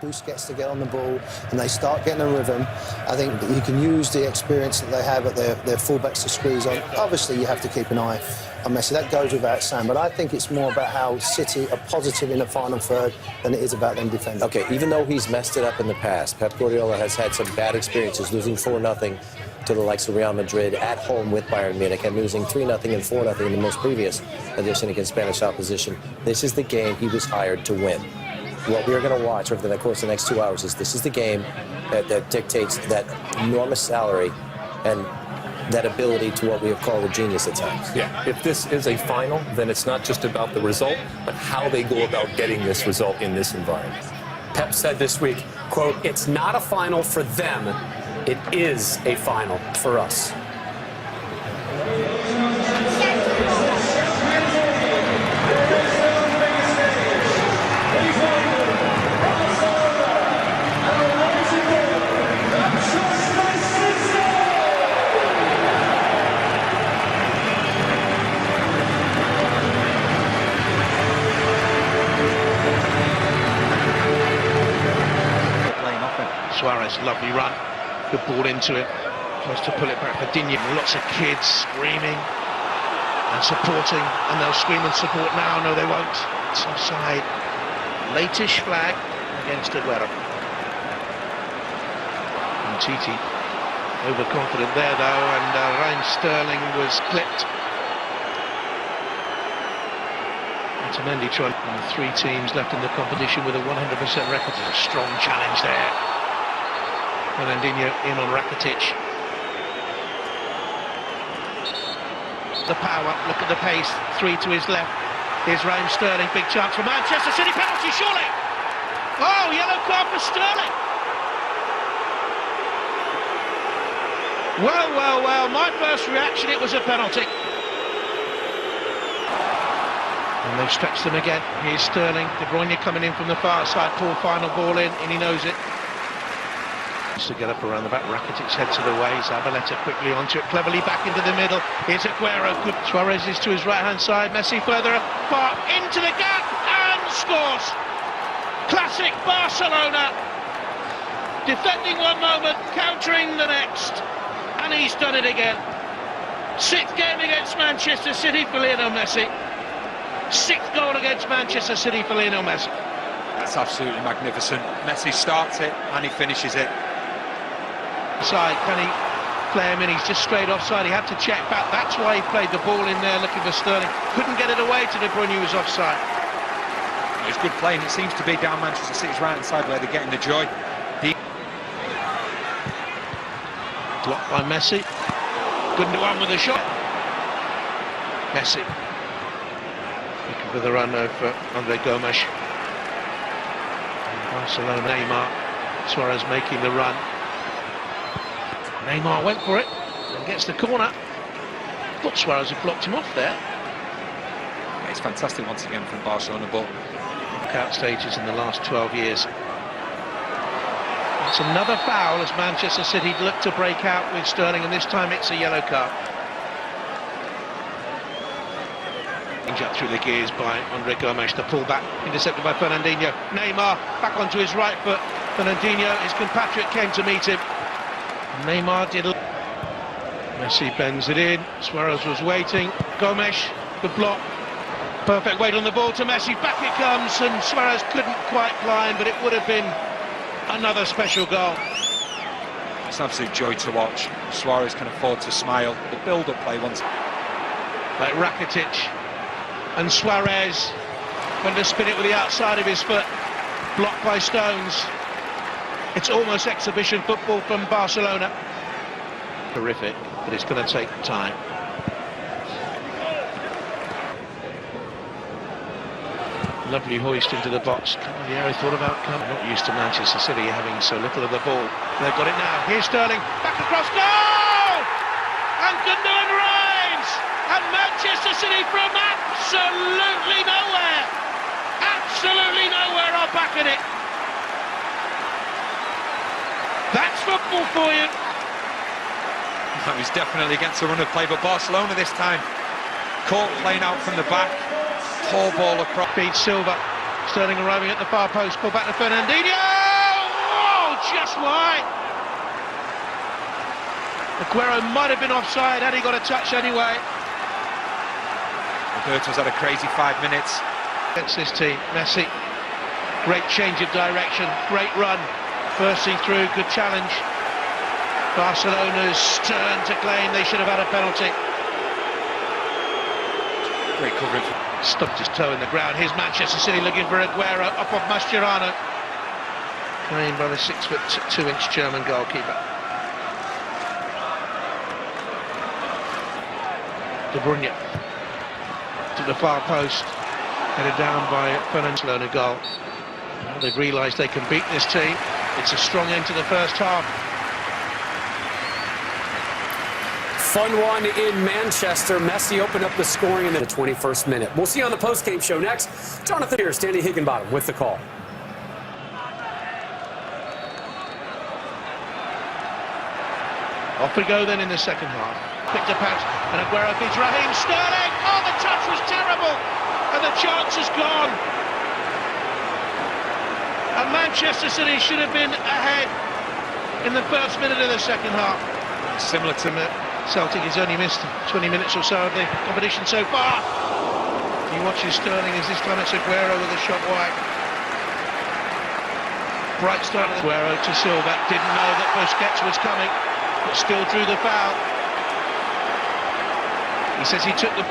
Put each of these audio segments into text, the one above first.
Who gets to get on the ball and they start getting a rhythm. I think that you can use the experience that they have at their fullbacks to squeeze on. Obviously, you have to keep an eye on Messi. That goes without saying. But I think it's more about how City are positive in the final third than it is about them defending. Okay, even though he's messed it up in the past, Pep Guardiola has had some bad experiences, losing 4-0 to the likes of Real Madrid at home with Bayern Munich and losing 3-0 and 4-0 in the most previous edition against Spanish opposition. This is the game he was hired to win. What we're going to watch over the course of the next 2 hours is this is the game that dictates that enormous salary and that ability to what we have called a genius at times. Yeah, if this is a final, then it's not just about the result, but how they go about getting this result in this environment. Pep said this week, quote, "It's not a final for them, it is a final for us." Suarez, lovely run, good ball into it, tries to pull it back for Digne. Lots of kids screaming and supporting, and they'll scream and support now. No, they won't. It's offside. Latish flag against Aguero. And Titi overconfident there though, and Raheem Sterling was clipped. Otamendi trying. And 3 teams left in the competition with a 100% record. A strong challenge there. Fernandinho in on Rakitic. The power, look at the pace, 3 to his left. Here's Raheem Sterling, big chance for Manchester City, penalty surely! Oh, yellow card for Sterling! Well, my first reaction, it was a penalty. And they've stretched them again. Here's Sterling, De Bruyne coming in from the far side, pull final ball in, and he knows it. To get up around the back, Rakitic heads to the way, Zabaleta quickly onto it, cleverly back into the middle. Here's Aguero, good. Suarez is to his right-hand side, Messi further apart, into the gap, and scores! Classic Barcelona, defending one moment, countering the next, and he's done it again. 6th game against Manchester City for Lionel Messi. 6th goal against Manchester City for Lionel Messi. That's absolutely magnificent. Messi starts it, and he finishes it. Side, can he play him in? He's just straight offside. He had to check back. That's why he played the ball in there looking for Sterling. Couldn't get it away to De Bruyne, who was offside. It's good playing. It seems to be down Manchester City's right-hand side where they're getting the joy. Blocked by Messi. Couldn't do one with a shot. Messi. Looking for the run over Andre Gomes. Barcelona, Neymar. Suarez making the run. Neymar went for it and gets the corner. Thought Suarez had blocked him off there. Yeah, it's fantastic once again from Barcelona, but knockout stages in the last 12 years. It's another foul as Manchester City look to break out with Sterling, and this time it's a yellow card. Up through the gears by Andre Gomes, the pullback intercepted by Fernandinho. Neymar back onto his right foot. Fernandinho, his compatriot, came to meet him. Neymar did. Messi bends it in. Suarez was waiting. Gomes, good block. Perfect weight on the ball to Messi. Back it comes, and Suarez couldn't quite climb, but it would have been another special goal. It's an absolute joy to watch. Suarez can afford to smile. The build-up play once. Like Rakitic. And Suarez went to spin it with the outside of his foot, blocked by Stones. It's almost exhibition football from Barcelona. Terrific, but it's going to take time. Lovely hoist into the box. Cavalieri thought about coming. Not used to Manchester City having so little of the ball. They've got it now. Here's Sterling, back across, goal! And Gundogan reigns! And Manchester City from absolutely nowhere are back in it. That's football for you. That was definitely against the run of play, but Barcelona this time caught playing out from the back, tall ball across. Beat Silva, Sterling arriving at the far post, pull back to Fernandinho! Oh, just wide! Aguero might have been offside had he got a touch anyway. Roberto's had a crazy 5 minutes. Against this team, Messi, great change of direction, great run, bursting through, good challenge. Barcelona's turn to claim they should have had a penalty. Great coverage. Stubbed his toe in the ground. Here's Manchester City looking for Aguero, up off Mascherano. Claimed by the 6'2" German goalkeeper. De Bruyne to the far post, headed down by Barcelona goal. Well, they've realised they can beat this team. It's a strong end to the first half. Fun one in Manchester. Messi opened up the scoring in the 21st minute. We'll see you on the post-game show next. Jonathan here, Stanley Higginbottom with the call. Off we go then in the second half. Picked up out, and Aguero beats Raheem Sterling. Oh, the touch was terrible, and the chance is gone. And Manchester City should have been ahead in the first minute of the second half. Similar to Celtic has only missed 20 minutes or so of the competition so far. He watches Sterling as this time it's Aguero with a shot wide. Bright start of Aguero to Silva. Didn't know that Busquets was coming, but still drew the foul. He says he took the...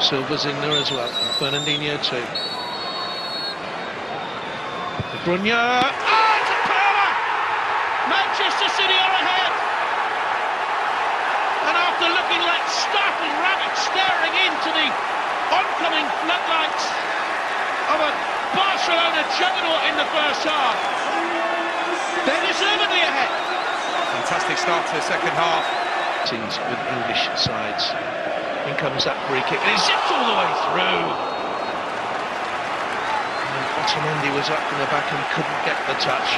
Silva's in there as well. Fernandinho too. De Bruyne. Oh, it's a power! Manchester City are ahead. And after looking like startled rabbits staring into the oncoming floodlights of a Barcelona juggernaut in the first half, they're deservedly ahead. fantastic start to the second half. Teams with English sides. In comes that free kick, and it zips all the way through. And Otamendi was up from the back and couldn't get the touch.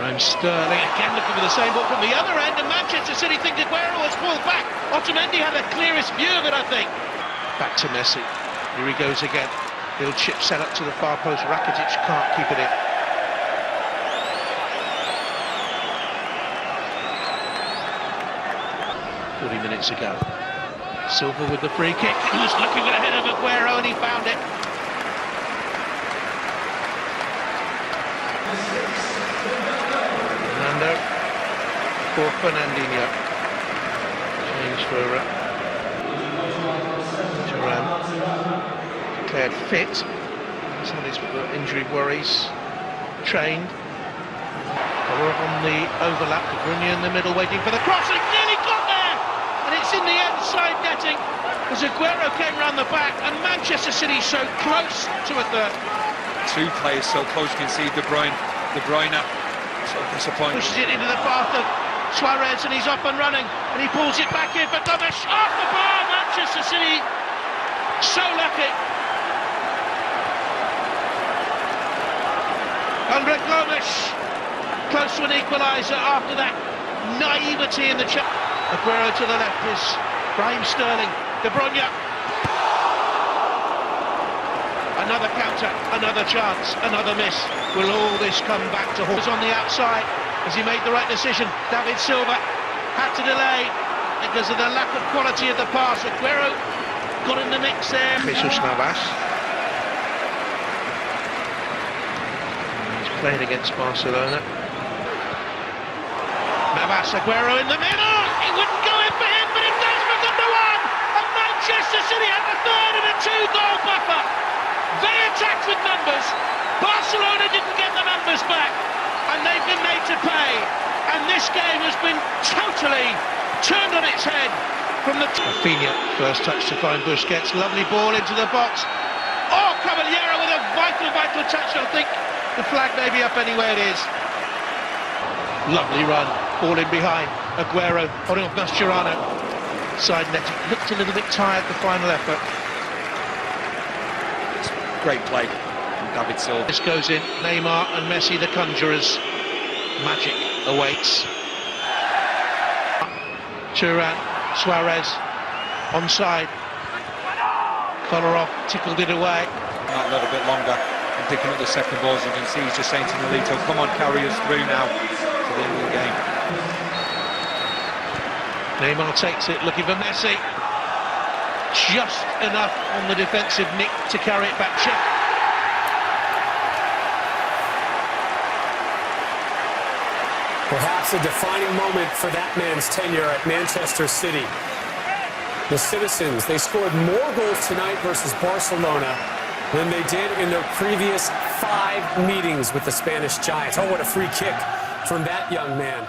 Raheem Sterling again looking for the same ball from the other end, and Manchester City think Aguero has pulled back. Otamendi had the clearest view of it, I think. Back to Messi. Here he goes again. Little chip set up to the far post. Rakitic can't keep it in. Minutes ago. Silva with the free kick. He was looking ahead of Aguero and he found it. Fernando for Fernandinho. Change for Turan. Declared fit. He's had his injury worries. Trained. We're on the overlap. De Bruyne in the middle waiting for the cross, and he nearly got there! And it's in the end side netting as Aguero came round the back, and Manchester City so close to a third. Two players so close, you can see De Bruyne so disappointed. Pushes it into the path of Suarez, and he's up and running, and he pulls it back in for Gomes. Off the bar, Manchester City so lucky. Andre Gomes close to an equaliser after that naivety in the chat. Aguero to the left is Raheem Sterling. De Bruyne. Another counter, another chance, another miss. Will all this come back to Hawes on the outside? Has he made the right decision? David Silva had to delay because of the lack of quality of the pass. Aguero got in the mix there. Jesus Navas. He's playing against Barcelona. Navas, Aguero in the middle. It wouldn't go in for him, but it does for number one. And Manchester City have a third and a two-goal buffer. They attacked with numbers. Barcelona didn't get the numbers back, and they've been made to pay. And this game has been totally turned on its head from the... Rafinha, first touch to find Busquets. Lovely ball into the box. Oh, Caballero with a vital touch. I think the flag may be up anyway, it is. Lovely run, ball in behind. Aguero holding off Mascherano. Side netting, looked a little bit tired, the final effort. Great play from David Silva. This goes in, Neymar and Messi, the conjurers. Magic awaits. Turan, Suarez, onside. Kolarov tickled it away. A little bit longer and picking up the second ball. As you can see, he's just saying to Nolito, come on, carry us through now to the end of the game. Neymar takes it, looking for Messi. Just enough on the defensive nick to carry it back. Check. Perhaps a defining moment for that man's tenure at Manchester City. The Citizens, they scored more goals tonight versus Barcelona than they did in their previous 5 meetings with the Spanish Giants. Oh, what a free kick from that young man.